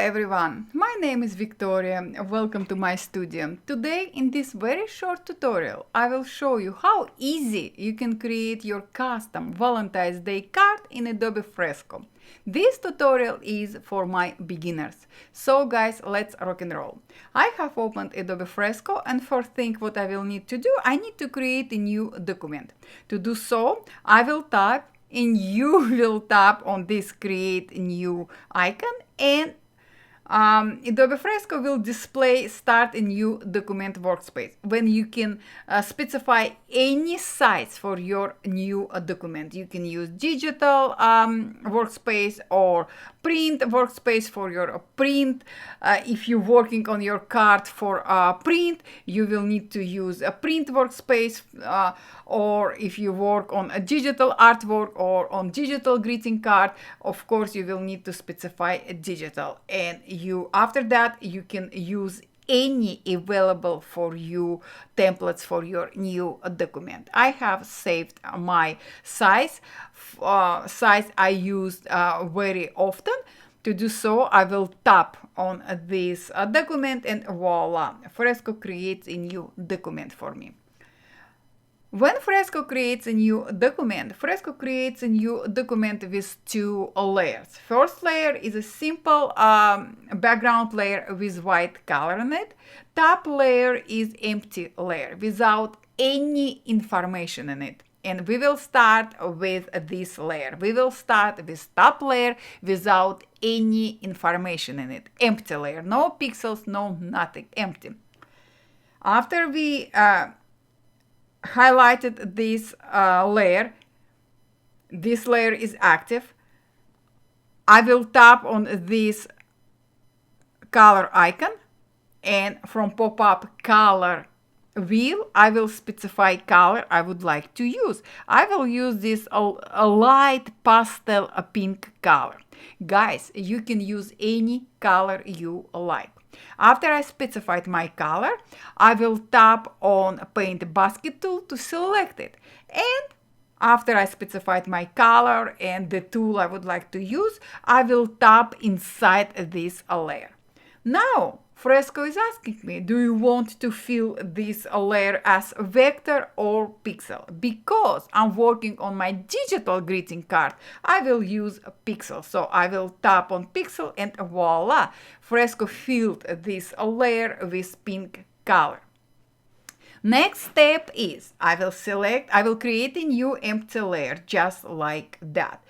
everyone, my name is Victoria. Welcome to my studio. Today in this very short tutorial I will show you how easy you can create your custom Valentine's Day card in Adobe Fresco. This tutorial is for my beginners. So guys, let's rock and roll. I have opened Adobe Fresco and first thing what I will need to do, I need to create a new document. To do so, I will type and you will tap on this create new icon and Adobe Fresco will display start a new document workspace when you can specify any size for your new document. You can use digital workspace or print workspace for your print. If you're working on your card for print, you will need to use a print workspace, or if you work on a digital artwork or on digital greeting card, of course you will need to specify a digital, and after that you can use any available for you templates for your new document. I have saved my size I used very often. To do so, I will tap on this document and voila, Fresco creates a new document for me. When Fresco creates a new document, Fresco creates a new document with two layers. First layer is a simple background layer with white color in it. Top layer is empty layer without any information in it. And we will start with this layer. We will start with top layer without any information in it. Empty layer, no pixels, no nothing, empty. After we highlighted this layer is active. I will tap on this color icon, and from pop-up color wheel I will specify color I would like to use. I will use this a light pastel pink color. Guys, you can use any color you like. After I specified my color, I will tap on Paint Basket tool to select it. And after I specified my color and the tool I would like to use, I will tap inside this layer. Now, Fresco is asking me, do you want to fill this layer as vector or pixel? Because I'm working on my digital greeting card, I will use a pixel. So I will tap on pixel and voila, Fresco filled this layer with pink color. Next step is I will create a new empty layer just like that.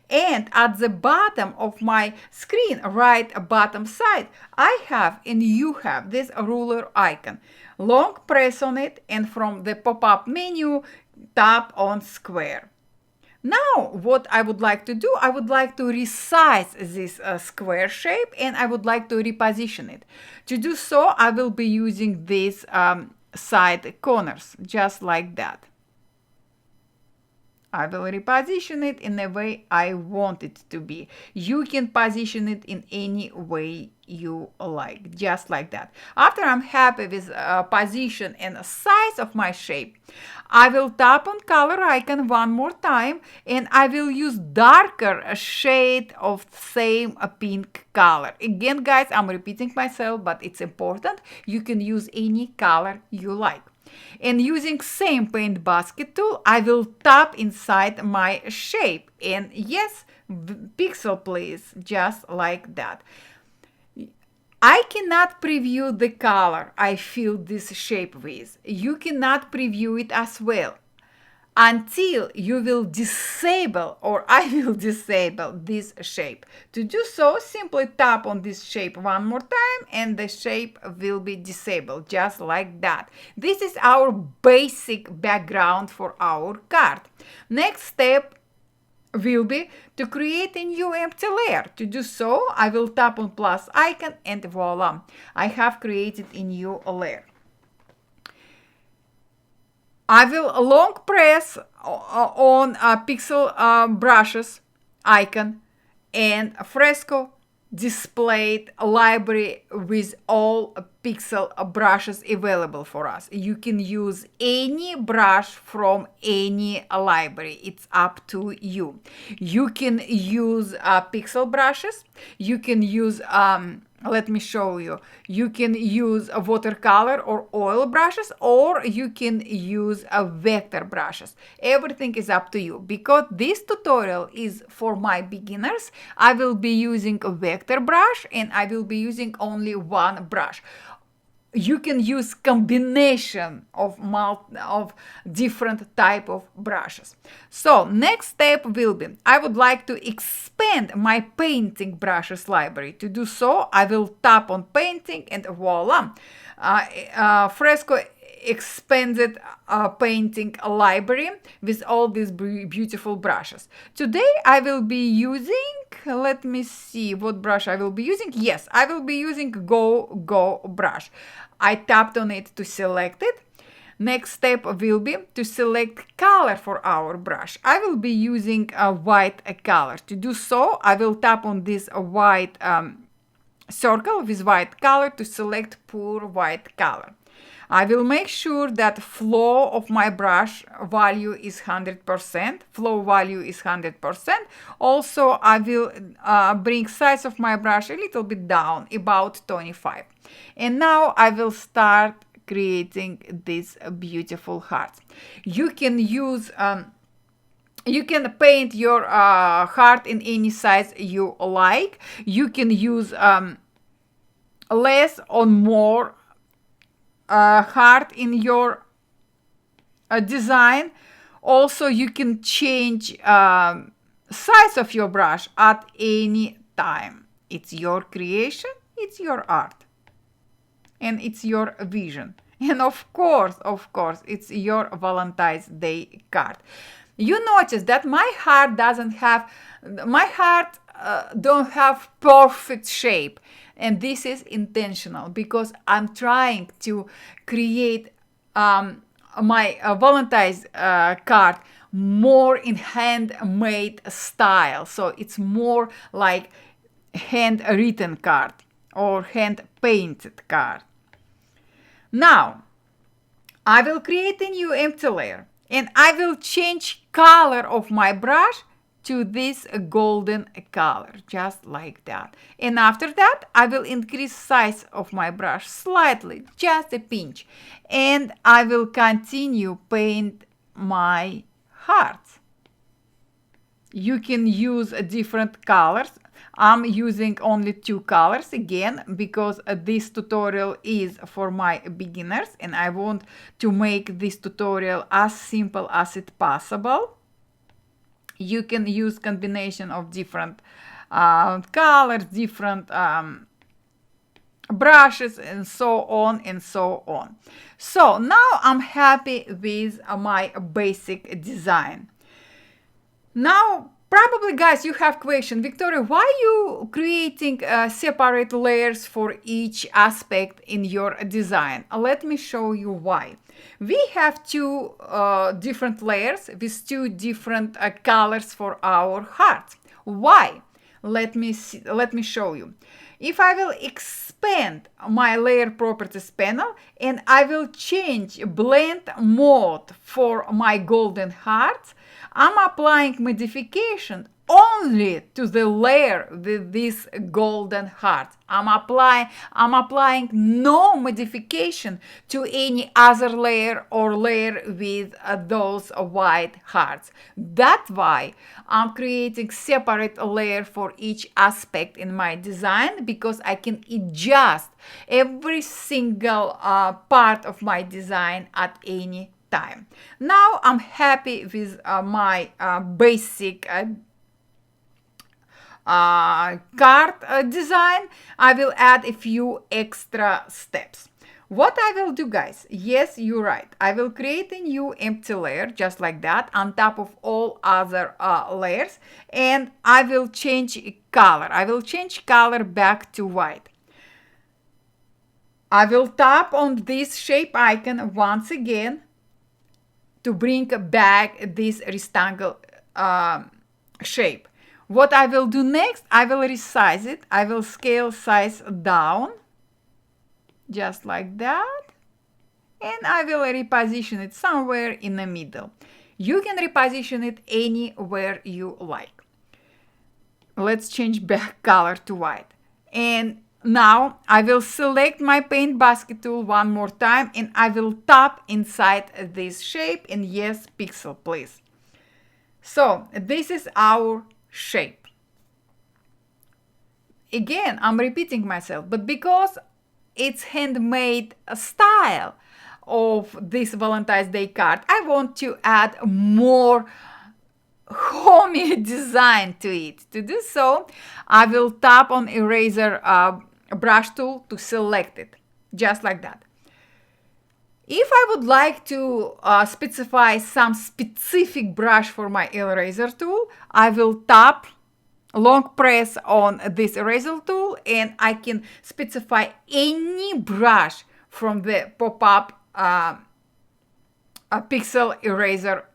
And at the bottom of my screen, right bottom side, I have and you have this ruler icon. Long press on it and from the pop-up menu, tap on square. Now, what I would like to do, I would like to resize this square shape and I would like to reposition it. To do so, I will be using these side corners, just like that. I will reposition it in the way I want it to be. You can position it in any way you like, just like that. After I'm happy with position and size of my shape, I will tap on color icon one more time and I will use darker shade of same pink color. Again, guys, I'm repeating myself, but it's important. You can use any color you like. And using same Paint Basket tool, I will tap inside my shape. And yes, pixel please, just like that. I cannot preview the color I fill this shape with. You cannot preview it as well until you will disable, or I will disable this shape. To do so, simply tap on this shape one more time and the shape will be disabled, just like that. This is our basic background for our card. Next step will be to create a new empty layer. To do so, I will tap on plus icon and voila, I have created a new layer. I will long press on pixel brushes icon and Fresco displayed a library with all pixel brushes available for us. You can use any brush from any library. It's up to you. You can use pixel brushes. You can use Let me show you. You can use a watercolor or oil brushes, or you can use a vector brushes. Everything is up to you. Because this tutorial is for my beginners, I will be using a vector brush and I will be using only one brush. You can use combination of different type of brushes. So next step will be, I would like to expand my painting brushes library. To do so, I will tap on painting and voila, Fresco expanded painting library with all these beautiful brushes. Today I will be using, let me see what brush I will be using. Yes, I will be using Go brush. I tapped on it to select it. Next step will be to select color for our brush. I will be using a white color. To do so, I will tap on this white circle with white color to select pure white color. I will make sure that flow of my brush value is 100%. Flow value is 100%. Also, I will bring size of my brush a little bit down, about 25. And now I will start creating these beautiful hearts. You can use you can paint your heart in any size you like. You can use less or more heart in your design. Also, you can change size of your brush at any time. It's your creation, it's your art, and it's your vision. And of course, it's your Valentine's Day card. You notice that my heart don't have perfect shape. And this is intentional because I'm trying to create my Valentine's card more in handmade style. So it's more like handwritten card or hand painted card. Now, I will create a new empty layer and I will change color of my brush to this golden color, just like that. And after that, I will increase size of my brush slightly, just a pinch. And I will continue paint my hearts. You can use different colors. I'm using only 2 colors again because this tutorial is for my beginners and I want to make this tutorial as simple as it possible. You can use combination of different colors, different brushes, and so on and so on. So now I'm happy with my basic design. Now, probably, guys, you have question, Victoria, why you creating separate layers for each aspect in your design? Let me show you why. We have 2 different layers with 2 different colors for our hearts. Why? Let me show you. If I will expand my layer properties panel and I will change blend mode for my golden hearts, I'm applying modification only to the layer with this golden heart. I'm applying no modification to any other layer or layer with those white hearts. That's why I'm creating separate layer for each aspect in my design, because I can adjust every single part of my design at any time. Now I'm happy with my basic card design. I will add a few extra steps. What I will do, guys, yes, you're right, I will create a new empty layer just like that on top of all other layers, and I will change color. I will change color back to white. I will tap on this shape icon once again to bring back this rectangle shape. What I will do next, I will resize it. I will scale size down, just like that. And I will reposition it somewhere in the middle. You can reposition it anywhere you like. Let's change back color to white. And Now I will select my paint basket tool one more time and I will tap inside this shape and yes, pixel please. So this is our shape. Again, I'm repeating myself, but because it's handmade style of this Valentine's Day card, I want to add more homey design to it. To do so, I will tap on eraser brush tool to select it, just like that. If I would like to specify some specific brush for my eraser tool, I will tap long press on this eraser tool and I can specify any brush from the pop-up pixel eraser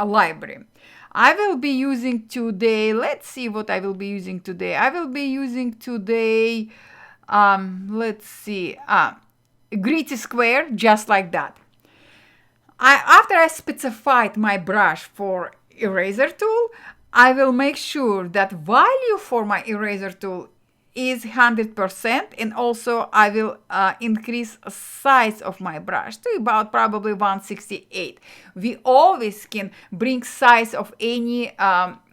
library. I will be using today, let's see what I will be using today. I will be using today, let's see, gritty square, just like that. After I specified my brush for eraser tool, I will make sure that value for my eraser tool is 100% and also I will increase size of my brush to about probably 168. We always can bring size of any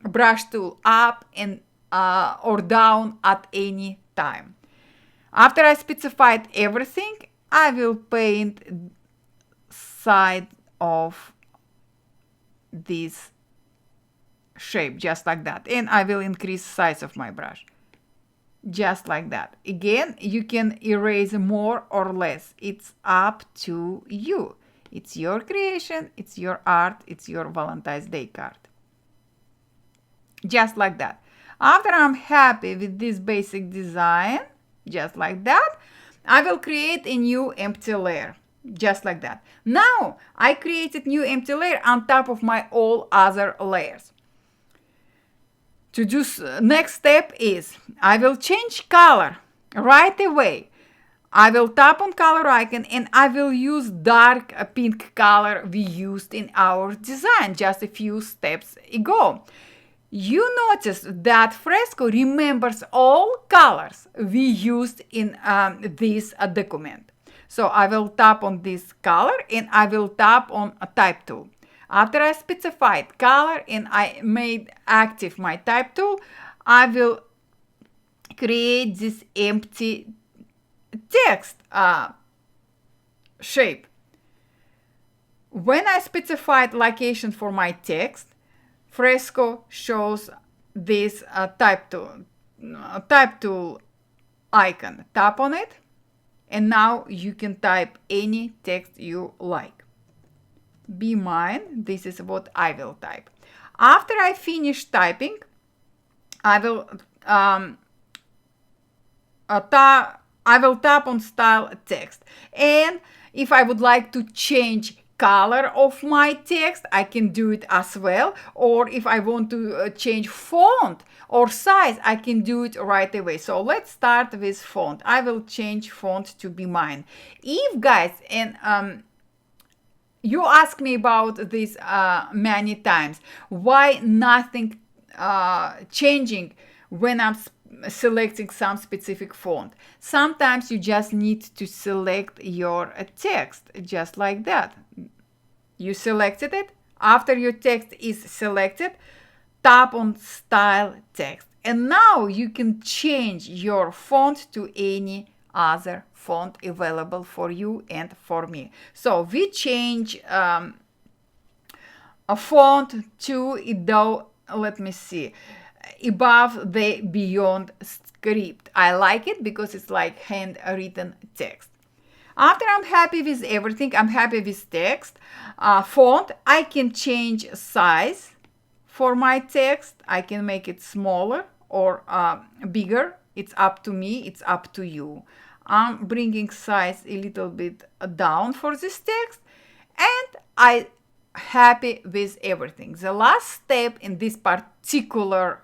brush tool up and or down at any time. After I specified everything, I will paint side of this shape just like that and I will increase size of my brush. Just like that. Again, you can erase more or less. It's up to you. It's your creation, it's your art, it's your Valentine's Day card. Just like that. After I'm happy with this basic design, just like that, I will create a new empty layer. Just like that. Now, I created new empty layer on top of my all other layers. To do next step is I will change color right away. I will tap on color icon and I will use dark pink color we used in our design just a few steps ago. You notice that Fresco remembers all colors we used in this document. So I will tap on this color and I will tap on a type tool. After I specified color and I made active my type tool, I will create this empty text shape. When I specified location for my text, Fresco shows this type tool icon. Tap on it and now you can type any text you like. Be mine, this is what I will type. After I finish typing, I will tap on style text. And if I would like to change color of my text, I can do it as well. Or if I want to change font or size, I can do it right away. So let's start with font. I will change font to Be Mine. If guys, and you ask me about this many times, why nothing changing when I'm selecting some specific font. Sometimes you just need to select your text, just like that. You selected it. After your text is selected, tap on Style Text. And now you can change your font to any other font available for you and for me. So we change a font to, let me see, above the Beyond script. I like it because it's like handwritten text. After I'm happy with everything, I'm happy with text, font, I can change size for my text. I can make it smaller or bigger. It's up to me, it's up to you. I'm bringing size a little bit down for this text and I'm happy with everything. The last step in this particular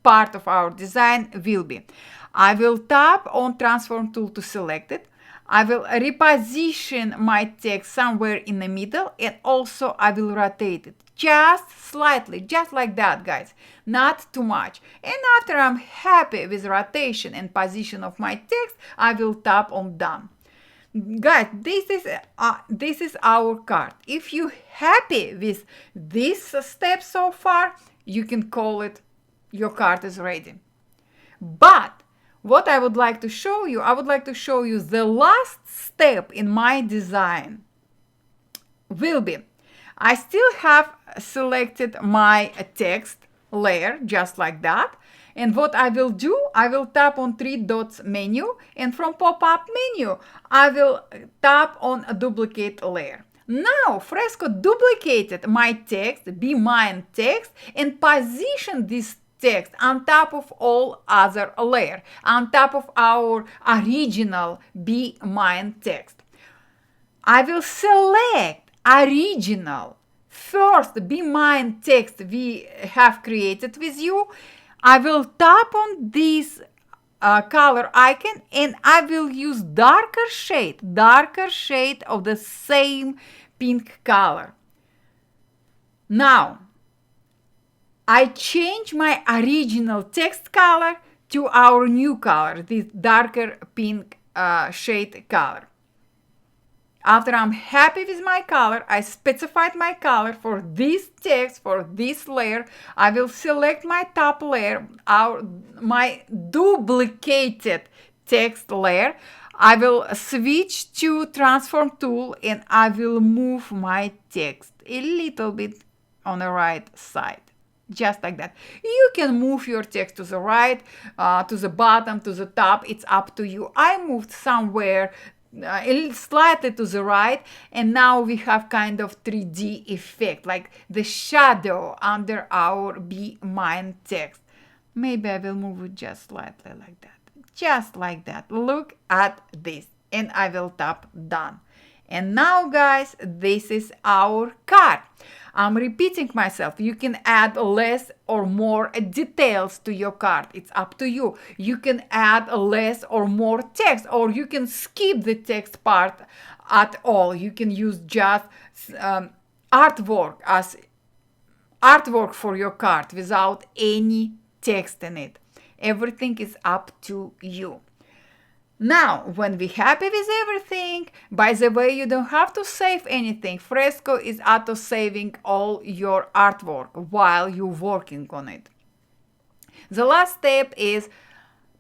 part of our design will be, I will tap on Transform tool to select it. I will reposition my text somewhere in the middle and also I will rotate it just slightly, just like that, guys, not too much. And after I'm happy with rotation and position of my text, I will tap on done. Guys, this is our card. If you happy with this step so far, you can call it your card is ready. But what I would like to show you, I would like to show you the last step in my design will be, I still have selected my text layer just like that. And what I will do, I will tap on three dots menu, and from pop-up menu, I will tap on a duplicate layer. Now Fresco duplicated my text, be mine text, and position this text on top of all other layer, on top of our original be mine text. I will select original first be mine text we have created with you. I will tap on this color icon, and I will use darker shade of the same pink color. Now I change my original text color to our new color, this darker pink shade color. After I'm happy with my color, I specified my color for this text, for this layer. I will select my top layer, my duplicated text layer. I will switch to transform tool, and I will move my text a little bit on the right side. Just like that. You can move your text to the right, to the bottom, to the top. It's up to you. I moved somewhere slightly to the right, and now we have kind of 3D effect, like the shadow under our be mine text. Maybe I will move it just slightly like that, just like that. Look at this, and I will tap done. And now, guys, this is our card. I'm repeating myself. You can add less or more details to your card. It's up to you. You can add less or more text, or you can skip the text part at all. You can use just artwork as artwork for your card without any text in it. Everything is up to you. Now, when we're happy with everything, by the way, you don't have to save anything. Fresco is auto-saving all your artwork while you're working on it. The last step is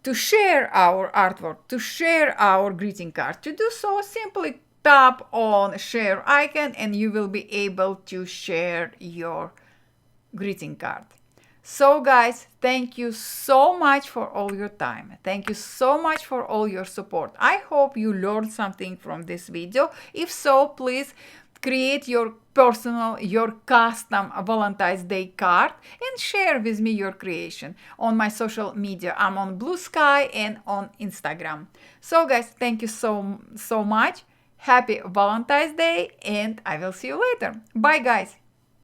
to share our artwork, to share our greeting card. To do so, simply tap on share icon, and you will be able to share your greeting card. So guys, thank you so much for all your time. Thank you so much for all your support. I hope you learned something from this video. If so, please create your personal, your custom Valentine's Day card and share with me your creation on my social media. I'm on Blue Sky and on Instagram. So guys, thank you so much. Happy Valentine's Day, and I will see you later. Bye guys.